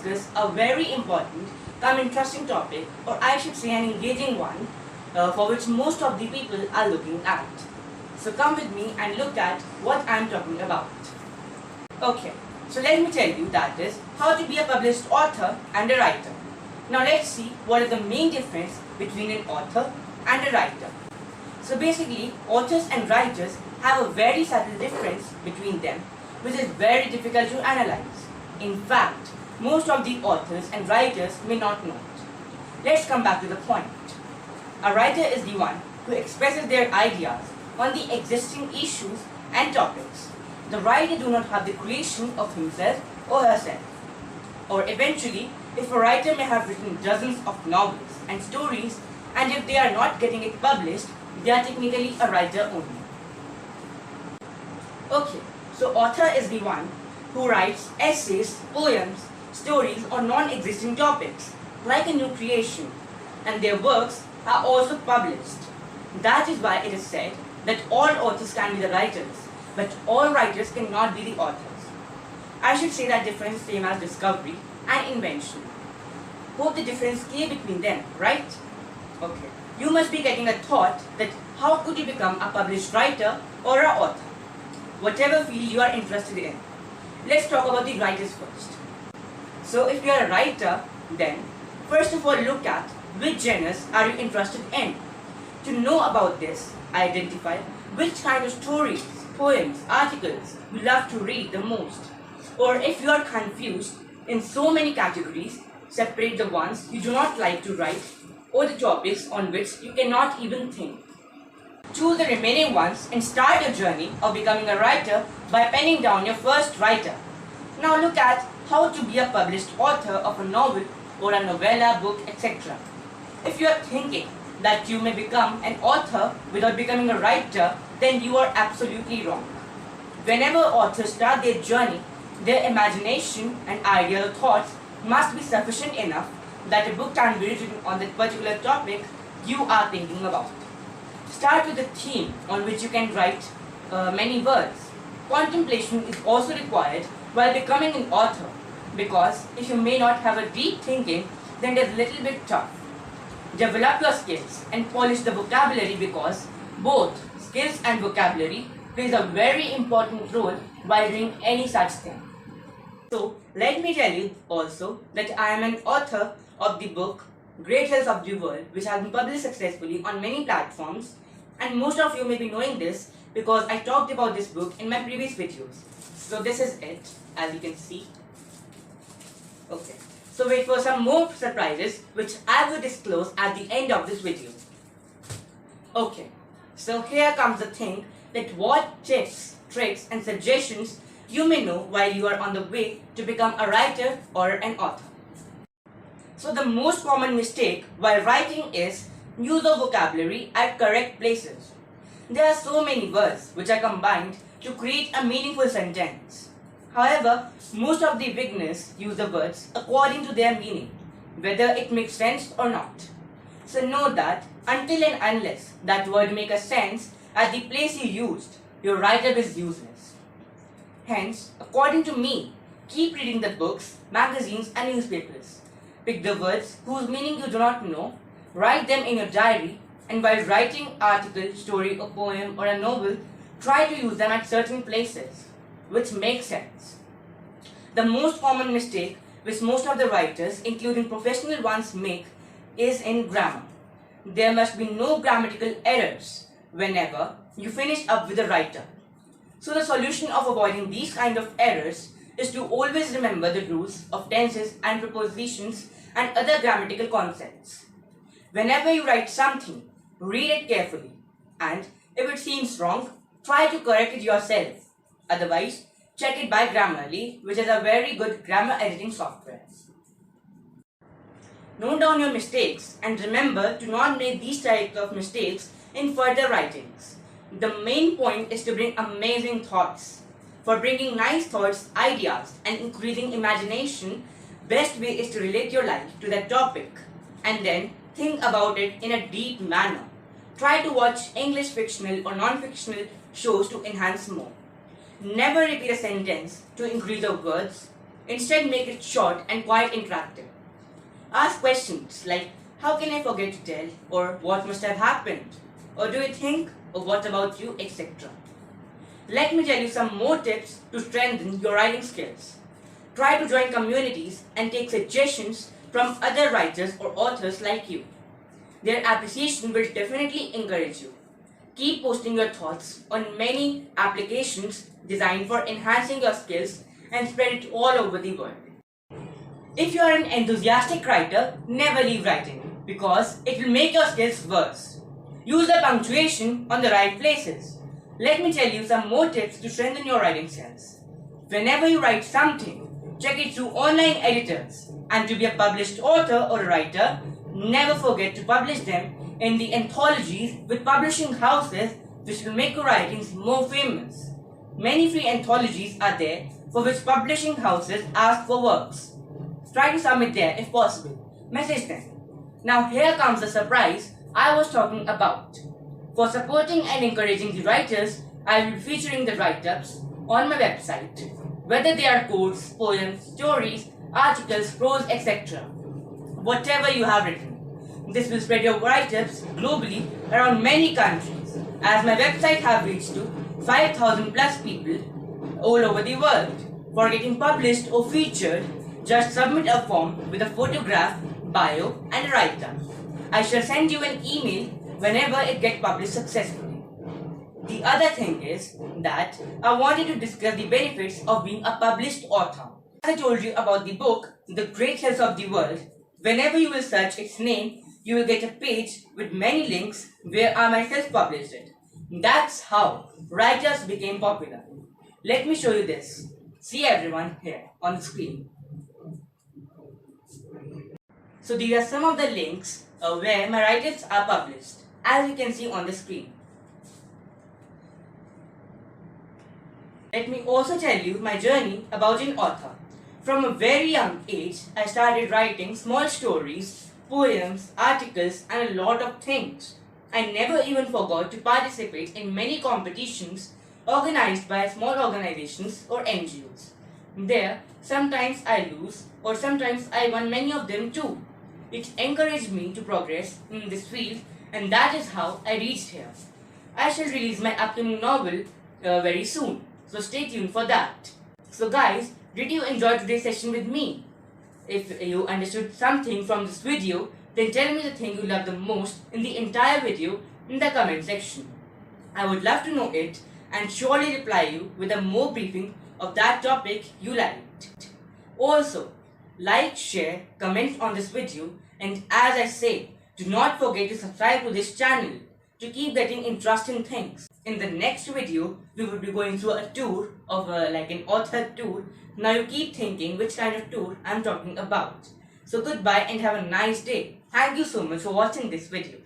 discuss a very important, interesting topic, or I should say an engaging one, for which most of the people are looking at. So come with me and look at what I am talking about. Okay, so let me tell you, that is how to be a published author and a writer. Now let's see what is the main difference between an author and a writer. So basically, authors and writers have a very subtle difference between them, which is very difficult to analyze. In fact, most of the authors and writers may not know it. Let's come back to the point. A writer is the one who expresses their ideas on the existing issues and topics. The writer do not have the creation of himself or herself. Or eventually, if a writer may have written dozens of novels and stories, and if they are not getting it published, they are technically a writer only. Okay, so author is the one who writes essays, poems, stories on non-existing topics, like a new creation, and their works are also published. That is why it is said that all authors can be the writers, but all writers cannot be the authors. I should say that difference is same as discovery and invention. Hope the difference clear between them, right? Okay. You must be getting a thought that how could you become a published writer or an author? Whatever field you are interested in. Let's talk about the writers first. So if you are a writer, then first of all look at which genres are you interested in. To know about this, identify which kind of stories, poems, articles you love to read the most. Or if you are confused in so many categories, separate the ones you do not like to write or the topics on which you cannot even think. Choose the remaining ones and start your journey of becoming a writer by penning down your first writer. Now look at how to be a published author of a novel or a novella, book, etc. If you are thinking that you may become an author without becoming a writer, then you are absolutely wrong. Whenever authors start their journey, their imagination and ideal thoughts must be sufficient enough that a book can be written on that particular topic you are thinking about. Start with a theme on which you can write many words. Contemplation is also required while becoming an author, because if you may not have a deep thinking, then it is a little bit tough. Develop your skills and polish the vocabulary, because both skills and vocabulary plays a very important role while doing any such thing. So let me tell you also that I am an author of the book Great Hills of the World, which has been published successfully on many platforms, and most of you may be knowing this because I talked about this book in my previous videos. So this is it, as you can see. Okay, so wait for some more surprises which I will disclose at the end of this video. Okay, so here comes the thing, that what tips, tricks and suggestions you may know while you are on the way to become a writer or an author. So the most common mistake while writing is use of vocabulary at correct places. There are so many words which are combined to create a meaningful sentence. However, most of the beginners use the words according to their meaning, whether it makes sense or not. So know that until and unless that word makes a sense at the place you used, your writer is useless. Hence, according to me, keep reading the books, magazines and newspapers. Pick the words whose meaning you do not know, write them in your diary, and while writing article, story, a poem or a novel, try to use them at certain places, which make sense. The most common mistake which most of the writers, including professional ones, make is in grammar. There must be no grammatical errors whenever you finish up with a writer. So the solution of avoiding these kind of errors is to always remember the rules of tenses and prepositions and other grammatical concepts. Whenever you write something, read it carefully, and if it seems wrong, try to correct it yourself. Otherwise, check it by Grammarly, which is a very good grammar editing software. Note down your mistakes and remember to not make these types of mistakes in further writings. The main point is to bring amazing thoughts. For bringing nice thoughts, ideas and increasing imagination, best way is to relate your life to that topic and then think about it in a deep manner. Try to watch English fictional or non-fictional shows to enhance more. Never repeat a sentence to increase the words. Instead, make it short and quite interactive. Ask questions like, how can I forget to tell? Or what must have happened? Or do you think? Or what about you? Etc. Let me tell you some more tips to strengthen your writing skills. Try to join communities and take suggestions from other writers or authors like you. Their appreciation will definitely encourage you. Keep posting your thoughts on many applications designed for enhancing your skills and spread it all over the world. If you are an enthusiastic writer, never leave writing because it will make your skills worse. Use the punctuation on the right places. Let me tell you some more tips to strengthen your writing skills. Whenever you write something, check it through online editors. And to be a published author or a writer, never forget to publish them in the anthologies with publishing houses which will make your writings more famous. Many free anthologies are there for which publishing houses ask for works. Try to submit there if possible. Message them. Now here comes the surprise I was talking about. For supporting and encouraging the writers, I will be featuring the write-ups on my website, whether they are quotes, poems, stories, articles, prose, etc. Whatever you have written. This will spread your write-ups globally around many countries, as my website have reached to 5,000 plus people all over the world. For getting published or featured, just submit a form with a photograph, bio and a write-up. I shall send you an email whenever it gets published successfully. The other thing is that I wanted to discuss the benefits of being a published author. As I told you about the book, The Great Hills of the World, whenever you will search its name, you will get a page with many links where I myself published it. That's how writers became popular. Let me show you this. See everyone here on the screen. So these are some of the links where my write-ups are published, as you can see on the screen. Let me also tell you my journey about an author. From a very young age, I started writing small stories, poems, articles and a lot of things. I never even forgot to participate in many competitions organized by small organizations or NGOs. There, sometimes I lose or sometimes I won many of them too. It encouraged me to progress in this field and that is how I reached here. I shall release my upcoming novel very soon, so stay tuned for that. So guys, did you enjoy today's session with me? If you understood something from this video, then tell me the thing you love the most in the entire video in the comment section. I would love to know it and surely reply you with a more briefing of that topic you liked. Also, like, share, comment on this video and as I say, do not forget to subscribe to this channel to keep getting interesting things. In the next video, we will be going through a tour of like an author tour. Now you keep thinking which kind of tour I'm talking about. So goodbye and have a nice day. Thank you so much for watching this video.